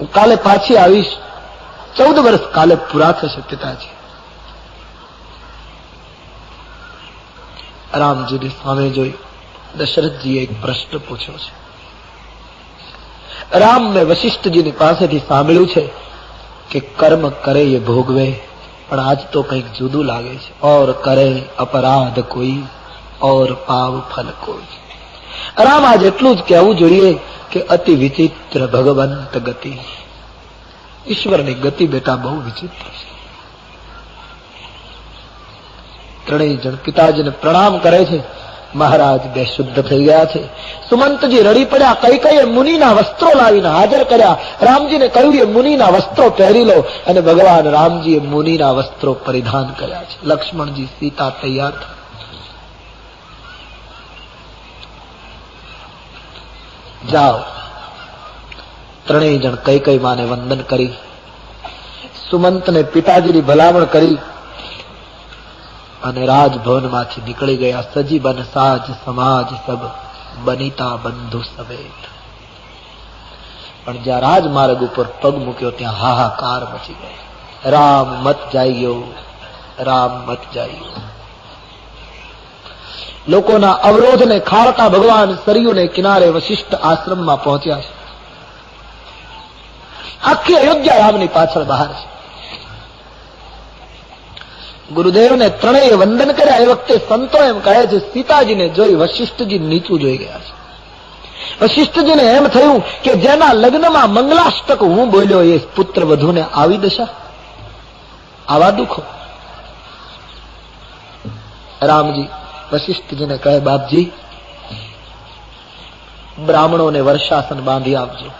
હું કાલે પાછી આવીશ, 14 વર્ષ કાલે પૂરા થશે પિતાજી. રામજીની સામે જોઈ દશરથજીએ એક પ્રશ્ન પૂછ્યો છે. રામ, મેં વશિષ્ઠજીની પાસેથી સાંભળ્યું છે કે કર્મ કરે એ ભોગવે, પણ આજ તો કંઈક જુદું લાગે છે. ઓર કરે અપરાધ કોઈ, ઓર પાવ ફલ કોઈ. રામ, આજ એટલું જ કહેવું જોઈએ કે અતિ વિચિત્ર ભગવંત ગતિ. ઈશ્વરની ગતિ બેટા બહુ વિચિત્ર છે. ત્રણેય જણ પિતાજીને પ્રણામ કરે છે. મહારાજ બે શુદ્ધ થઈ ગયા છે. સુમંતજી રડી પડ્યા. કઈ કઈ મુનિના વસ્ત્રો લાવીને હાજર કર્યા. રામજીને કહ્યું એ મુનિના વસ્ત્રો પહેરી લો, અને ભગવાન રામજીએ મુનિના વસ્ત્રો પરિધાન કર્યા છે. લક્ષ્મણજી, સીતા તૈયાર થઈ. જાઓ. ત્રણેય જણ કઈ કઈ માને વંદન કરી, સુમંતને પિતાજીની ભલામણ કરી અને રાજભવનમાંથી નીકળી ગયા. સજી બન સાજ સમાજ સબ, બનીતા બંધુ સમેત. પણ જ્યાં રાજમાર્ગ ઉપર પગ મૂક્યો ત્યાં હાહાકાર મચી ગયો. રામ મત જાઈયો, રામ મત જાઈયો. લોકોના અવરોધને ખાળતા ભગવાન સરયુને કિનારે વશિષ્ઠ આશ્રમમાં પહોંચ્યા છે. આખી અયોધ્યા રામની પાછળ બહાર છે. ગુરુદેવને ત્રણેય વંદન કર્યા. એ વખતે સંતો એમ કહે છે, સીતાજીને જોઈ વશિષ્ઠજી નીચું જોઈ ગયા છે. વશિષ્ઠજીને એમ થયું કે જેના લગ્નમાં મંગલાષ્ટક હું બોલ્યો એ પુત્ર વધુને આવી દશા, આવા દુઃખો. રામજી વશિષ્ઠજીને કહે, બાપજી, બ્રાહ્મણોને વર્ષાસન બાંધી આપજો.